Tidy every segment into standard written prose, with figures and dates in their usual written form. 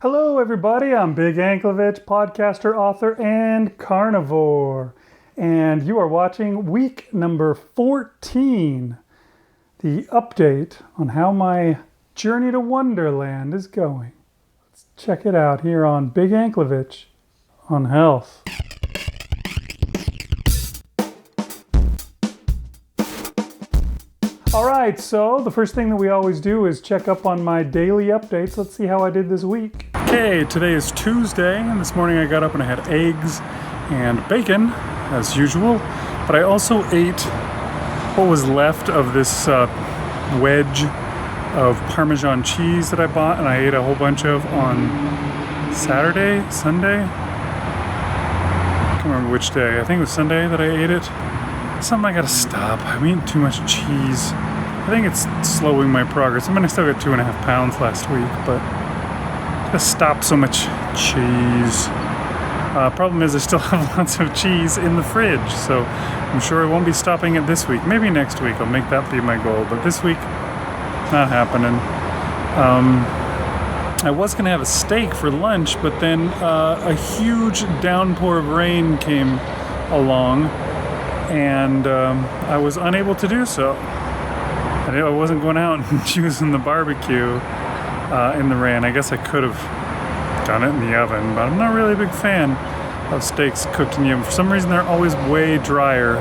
Hello everybody, I'm Big Anklevich, podcaster, author, and carnivore. And you are watching week number 14, the update on how my journey to One-derland is going. Let's check it out here on Big Anklevich on health. Alright, so the first thing that we always do is check up on my daily updates. Let's see how I did this week. Okay, today is Tuesday, and this morning I got up and I had eggs and bacon, as usual. But I also ate what was left of this wedge of Parmesan cheese that I bought, and I ate a whole bunch of on Sunday? I can't remember which day. I think it was Sunday that I ate it. Something I gotta stop. I'm eating too much cheese. I think it's slowing my progress. I mean, I still got 2.5 pounds last week, but gotta stop so much cheese. Problem is I still have lots of cheese in the fridge, so I'm sure I won't be stopping it this week. Maybe next week I'll make that be my goal, but this week, not happening. I was gonna have a steak for lunch, but then a huge downpour of rain came along, and I was unable to do so. I wasn't going out and using the barbecue in the rain. I guess I could have done it in the oven, but I'm not really a big fan of steaks cooked in the oven. For some reason, they're always way drier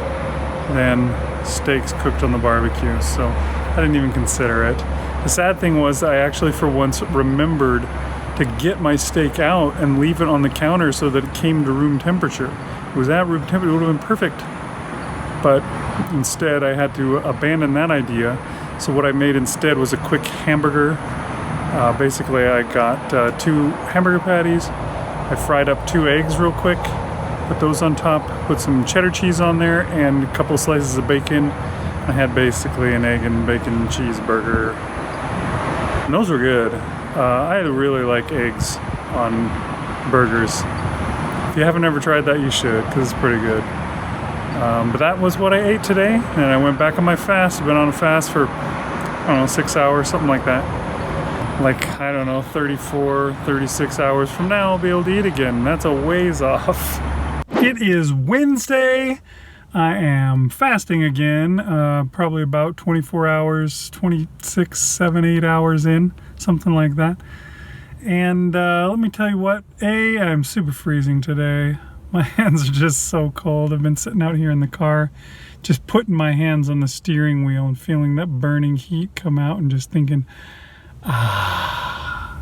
than steaks cooked on the barbecue, so I didn't even consider it. The sad thing was I actually for once remembered to get my steak out and leave it on the counter so that it came to room temperature. If it was at room temperature, it would have been perfect. But instead I had to abandon that idea. So what I made instead was a quick hamburger. Basically I got 2 hamburger patties. I fried up 2 eggs real quick, put those on top, put some cheddar cheese on there and a couple slices of bacon. I had basically an egg and bacon cheeseburger. And those were good. I really like eggs on burgers. If you haven't ever tried that, you should, because it's pretty good. But that was what I ate today, and I went back on my fast. I've been on a fast for, 6 hours, something like that. 34, 36 hours from now, I'll be able to eat again. That's a ways off. It is Wednesday. I am fasting again, probably about 24 hours, 26, 7, 8 hours in, something like that. And let me tell you what, I'm super freezing today. My hands are just so cold. I've been sitting out here in the car, just putting my hands on the steering wheel and feeling that burning heat come out and just thinking, I'm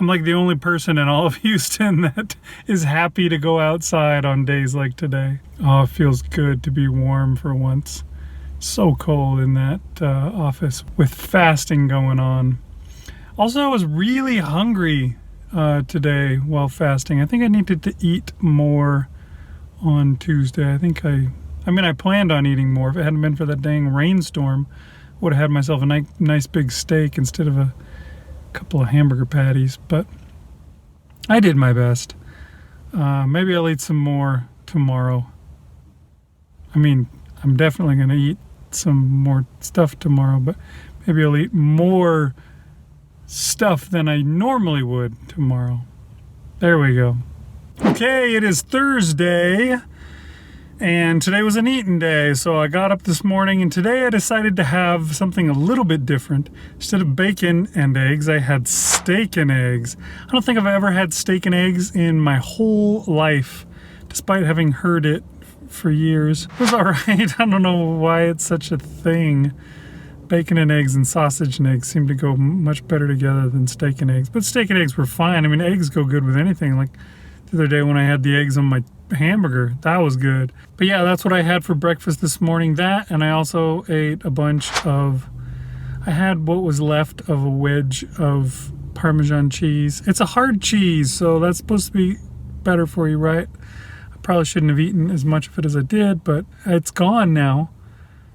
like the only person in all of Houston that is happy to go outside on days like today. Oh, it feels good to be warm for once. So cold in that office with fasting going on. Also, I was really hungry today while fasting. I think I needed to eat more on Tuesday. I planned on eating more. If it hadn't been for that dang rainstorm, I would have had myself a nice big steak instead of a couple of hamburger patties, but I did my best. Maybe I'll eat some more tomorrow. I'm definitely going to eat some more stuff tomorrow, but maybe I'll eat more stuff than I normally would tomorrow. There we go. Okay, it is Thursday, and today was an eating day, so I got up this morning, and today I decided to have something a little bit different. Instead of bacon and eggs, I had steak and eggs. I don't think I've ever had steak and eggs in my whole life, despite having heard it for years. It was alright. I don't know why it's such a thing. Bacon and eggs and sausage and eggs seem to go much better together than steak and eggs. But steak and eggs were fine. Eggs go good with anything. Like the other day when I had the eggs on my hamburger, that was good. But yeah, that's what I had for breakfast this morning. That, and I also ate I had what was left of a wedge of Parmesan cheese. It's a hard cheese, so that's supposed to be better for you, right? I probably shouldn't have eaten as much of it as I did, but it's gone now.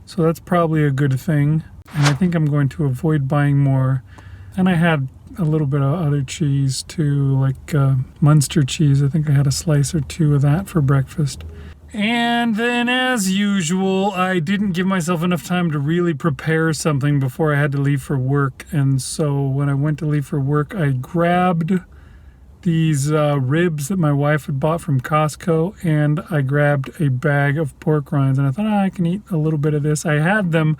So that's probably a good thing. And I think I'm going to avoid buying more. And I had a little bit of other cheese too, like Munster cheese. I think I had a slice or 2 of that for breakfast. And then as usual, I didn't give myself enough time to really prepare something before I had to leave for work. And so when I went to leave for work, I grabbed these ribs that my wife had bought from Costco, and I grabbed a bag of pork rinds, and I thought, I can eat a little bit of this. I had them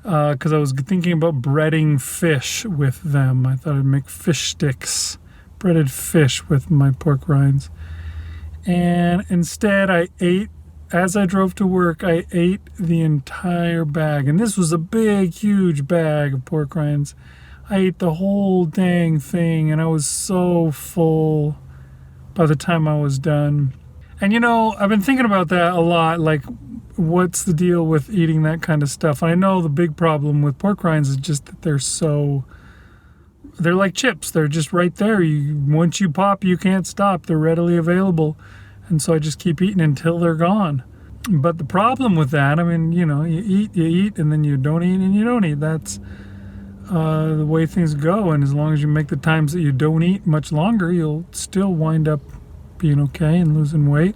because I was thinking about breading fish with them. I thought I'd make fish sticks, breaded fish with my pork rinds. And instead I ate, as I drove to work, I ate the entire bag. And this was a big, huge bag of pork rinds. I ate the whole dang thing, and I was so full by the time I was done. And you know, I've been thinking about that a lot, like what's the deal with eating that kind of stuff? And I know the big problem with pork rinds is just that they're like chips. They're just right there. Once you pop, you can't stop. They're readily available. And so I just keep eating until they're gone. But the problem with that, I mean, you know, you eat, and then you don't eat, and you don't eat. That's the way things go. And as long as you make the times that you don't eat much longer, you'll still wind up being okay and losing weight,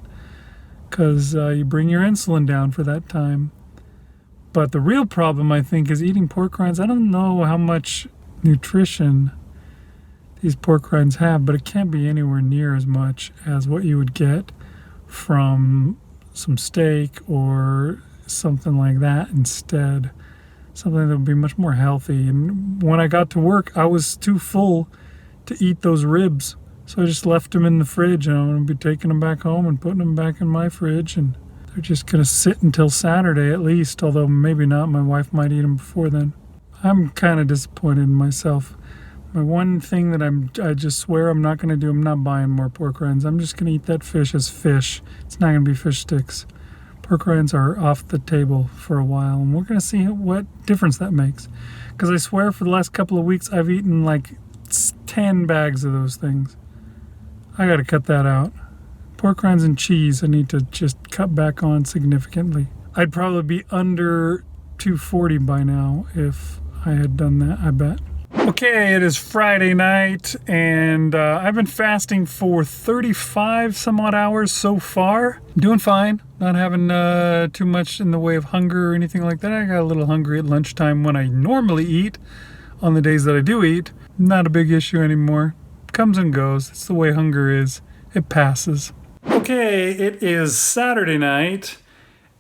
because you bring your insulin down for that time. But the real problem, I think, is eating pork rinds. I don't know how much nutrition these pork rinds have, but it can't be anywhere near as much as what you would get from some steak or something like that instead. Something that would be much more healthy. And when I got to work, I was too full to eat those ribs. So I just left them in the fridge, and I'm going to be taking them back home and putting them back in my fridge. And they're just going to sit until Saturday at least, although maybe not. My wife might eat them before then. I'm kind of disappointed in myself. My one thing that I just swear I'm not going to do, I'm not buying more pork rinds. I'm just going to eat that fish as fish. It's not going to be fish sticks. Pork rinds are off the table for a while, and we're going to see what difference that makes. Because I swear for the last couple of weeks, I've eaten like 10 bags of those things. I got to cut that out. Pork rinds and cheese, I need to just cut back on significantly. I'd probably be under 240 by now if I had done that, I bet. Okay, it is Friday night, and I've been fasting for 35 some odd hours so far. Doing fine, not having too much in the way of hunger or anything like that. I got a little hungry at lunchtime when I normally eat. On the days that I do eat, not a big issue anymore. Comes and goes. It's the way hunger is. It passes. Okay, it is Saturday night,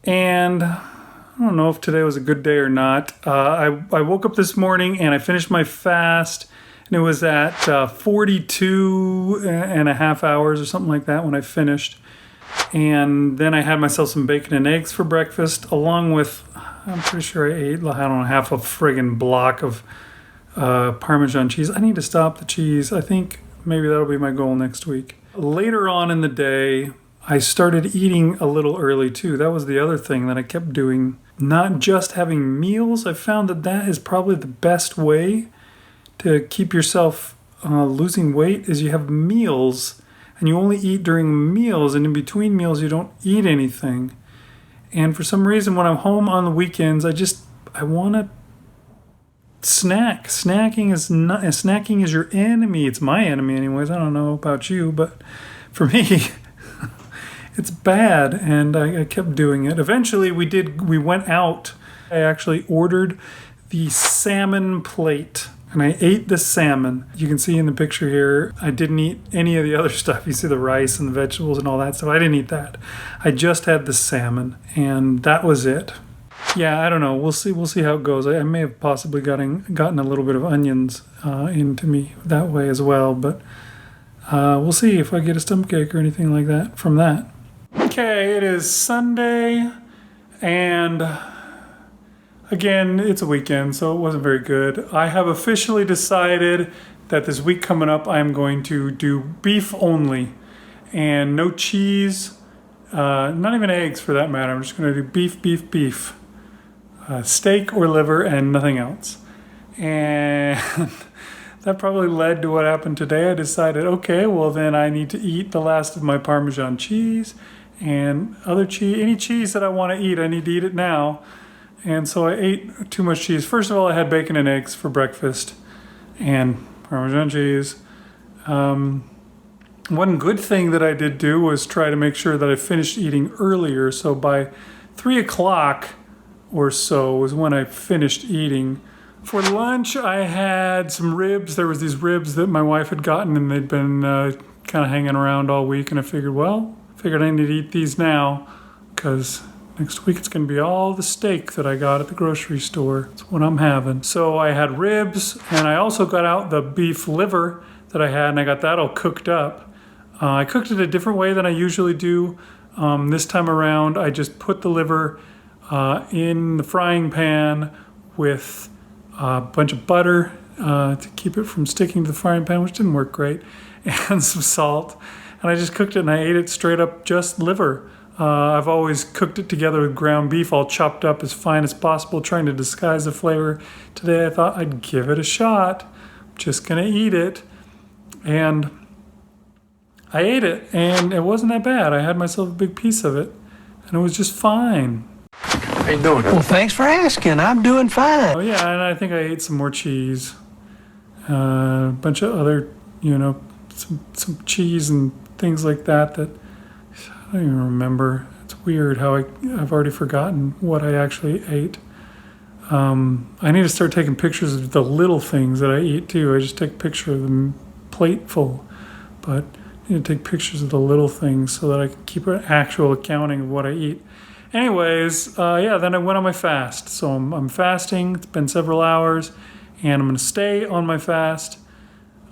and I don't know if today was a good day or not. I woke up this morning and I finished my fast, and it was at 42 and a half hours or something like that when I finished. And then I had myself some bacon and eggs for breakfast, along with, I'm pretty sure I ate, I don't know, half a friggin' block of Parmesan cheese. I need to stop the cheese. I think maybe that'll be my goal next week. Later on in the day, I started eating a little early too. That was the other thing that I kept doing. Not just having meals. I found that is probably the best way to keep yourself losing weight, is you have meals, and you only eat during meals, and in between meals you don't eat anything. And for some reason when I'm home on the weekends, I want to snack. Snacking is your enemy. It's my enemy anyways. I don't know about you, but for me it's bad, and I kept doing it. Eventually we went out. I actually ordered the salmon plate, and I ate the salmon. You can see in the picture here, I didn't eat any of the other stuff. You see the rice and the vegetables and all that stuff. I didn't eat that. I just had the salmon, and that was it. Yeah, I don't know. We'll see how it goes. I may have possibly gotten a little bit of onions into me that way as well, but we'll see if I get a stomachache or anything like that from that. Okay, it is Sunday, and again, it's a weekend, so it wasn't very good. I have officially decided that this week coming up, I'm going to do beef only, and no cheese, not even eggs for that matter. I'm just going to do beef. Steak or liver and nothing else. And that probably led to what happened today. I decided, okay, well then I need to eat the last of my Parmesan cheese and other cheese. Any cheese that I want to eat, I need to eat it now. And so I ate too much cheese. First of all, I had bacon and eggs for breakfast and Parmesan cheese. One good thing that I did do was try to make sure that I finished eating earlier. So by 3 o'clock or so was when I finished eating. For lunch, I had some ribs. There was these ribs that my wife had gotten, and they'd been kind of hanging around all week, and I figured I need to eat these now because next week it's going to be all the steak that I got at the grocery store. That's what I'm having. So I had ribs, and I also got out the beef liver that I had, and I got that all cooked up. I cooked it a different way than I usually do. This time around, I just put the liver in the frying pan with a bunch of butter to keep it from sticking to the frying pan, which didn't work great, and some salt. And I just cooked it, and I ate it straight up just liver. I've always cooked it together with ground beef, all chopped up as fine as possible, trying to disguise the flavor. Today I thought I'd give it a shot. I'm just gonna eat it. And I ate it, and it wasn't that bad. I had myself a big piece of it, and it was just fine. How you doing? Well, thanks for asking. I'm doing fine. Oh yeah, and I think I ate some more cheese. A bunch of other, some cheese and things like that I don't even remember. It's weird how I've already forgotten what I actually ate. I need to start taking pictures of the little things that I eat too. I just take a picture of the plate full, but I need to take pictures of the little things so that I can keep an actual accounting of what I eat. Anyways, then I went on my fast. So I'm fasting. It's been several hours, and I'm going to stay on my fast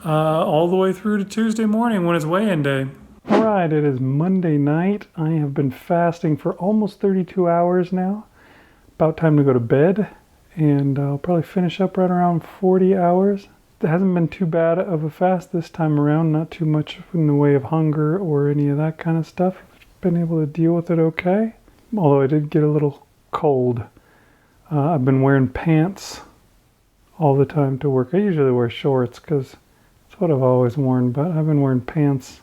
all the way through to Tuesday morning when it's weigh-in day. All right, it is Monday night. I have been fasting for almost 32 hours now. About time to go to bed, and I'll probably finish up right around 40 hours. It hasn't been too bad of a fast this time around, not too much in the way of hunger or any of that kind of stuff. I've been able to deal with it okay, although I did get a little cold. I've been wearing pants all the time to work. I usually wear shorts because it's what I've always worn, but I've been wearing pants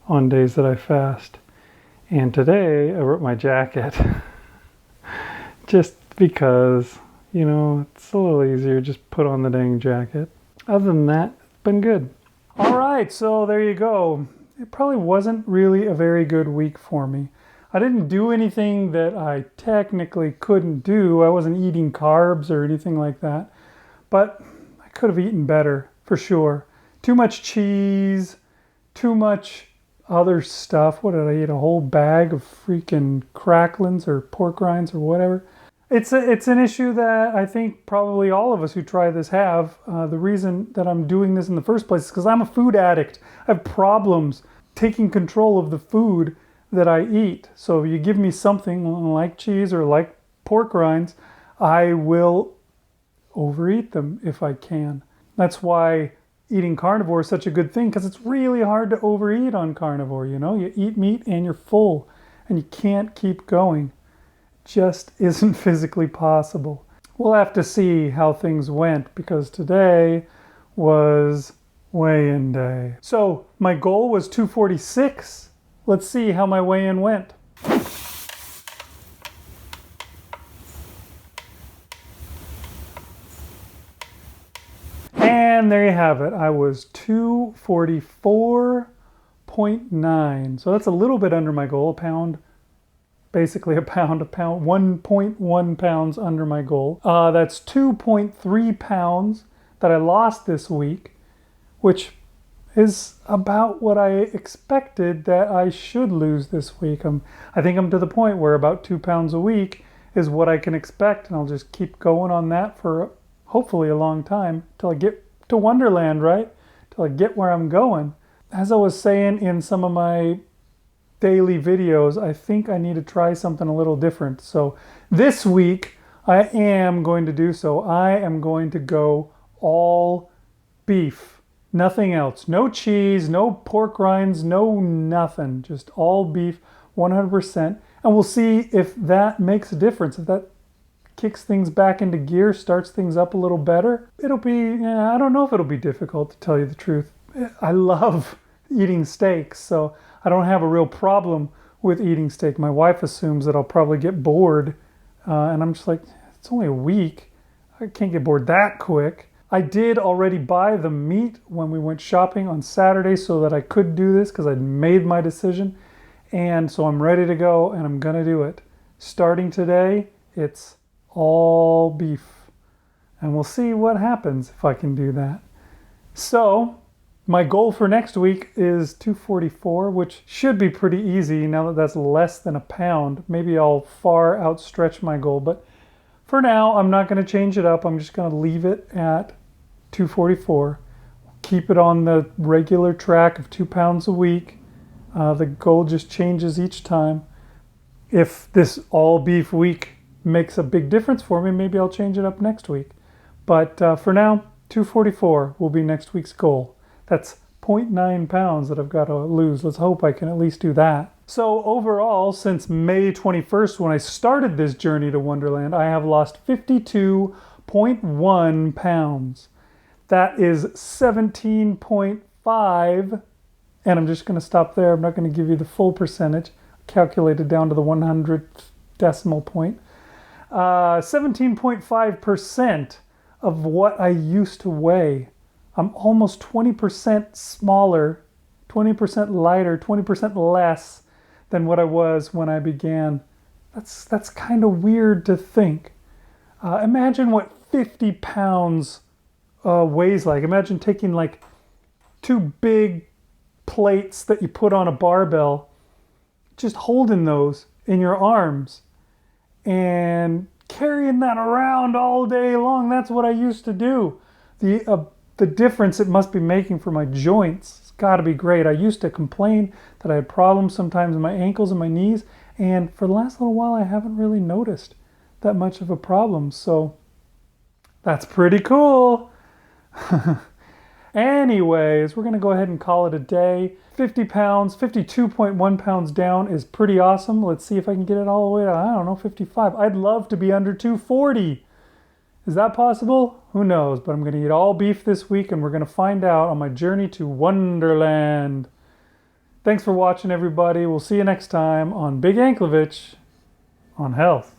on days that I fast. And today I wrote my jacket just because, it's a little easier, just put on the dang jacket. Other than that, it's been good. All right, so there you go. It probably wasn't really a very good week for me. I didn't do anything that I technically couldn't do. I wasn't eating carbs or anything like that. But I could have eaten better, for sure. Too much cheese, too much other stuff. What did I eat? A whole bag of freaking cracklins or pork rinds or whatever. It's an issue that I think probably all of us who try this have. The reason that I'm doing this in the first place is because I'm a food addict. I have problems taking control of the food that I eat. So if you give me something like cheese or like pork rinds, I will overeat them if I can. That's why eating carnivore is such a good thing, because it's really hard to overeat on carnivore. You eat meat and you're full, and you can't keep going. Just isn't physically possible. We'll have to see how things went, because today was weigh-in day. So my goal was 246. Let's see how my weigh-in went. And there you have it. I was 244.9. So that's a little bit under my goal, a pound. Basically a pound, 1.1 pounds under my goal. That's 2.3 pounds that I lost this week, which is about what I expected that I should lose this week. I think I'm to the point where about 2 pounds a week is what I can expect, and I'll just keep going on that for hopefully a long time till I get to One-derland, right? Till I get where I'm going. As I was saying in some of my daily videos, I think I need to try something a little different. So this week I am going to do so. I am going to go all beef, nothing else. No cheese, no pork rinds, no nothing. Just all beef, 100%. And we'll see if that makes a difference. If that kicks things back into gear, starts things up a little better. It'll be, I don't know if it'll be difficult, to tell you the truth. I love eating steaks, so I don't have a real problem with eating steak. My wife assumes that I'll probably get bored, and I'm just like, it's only a week. I can't get bored that quick. I did already buy the meat when we went shopping on Saturday so that I could do this, because I'd made my decision. And so I'm ready to go, and I'm gonna do it. Starting today, it's all beef. And we'll see what happens if I can do that. So My goal for next week is 244, which should be pretty easy now that that's less than a pound. Maybe I'll far outstretch my goal, but for now, I'm not going to change it up. I'm just going to leave it at 244. Keep it on the regular track of 2 pounds a week. The goal just changes each time. If this all beef week makes a big difference for me, maybe I'll change it up next week. But for now, 244 will be next week's goal. That's 0.9 pounds that I've got to lose. Let's hope I can at least do that. So overall, since May 21st, when I started this journey to Wonderland, I have lost 52.1 pounds. That is 17.5, and I'm just going to stop there. I'm not going to give you the full percentage, calculated down to the 100th decimal point. 17.5% of what I used to weigh. I'm almost 20% smaller, 20% lighter, 20% less than what I was when I began. That's kind of weird to think. Imagine what 50 pounds weighs like. Imagine taking like 2 big plates that you put on a barbell, just holding those in your arms and carrying that around all day long. That's what I used to do. The difference it must be making for my joints, it's got to be great. I used to complain that I had problems sometimes in my ankles and my knees, and for the last little while I haven't really noticed that much of a problem, so that's pretty cool. Anyways, we're going to go ahead and call it a day. 50 pounds, 52.1 pounds down is pretty awesome. Let's see if I can get it all the way to, I don't know, 55. I'd love to be under 240. Is that possible? Who knows? But I'm going to eat all beef this week, and we're going to find out on my journey to Wonderland. Thanks for watching, everybody. We'll see you next time on Big Anklovich on Health.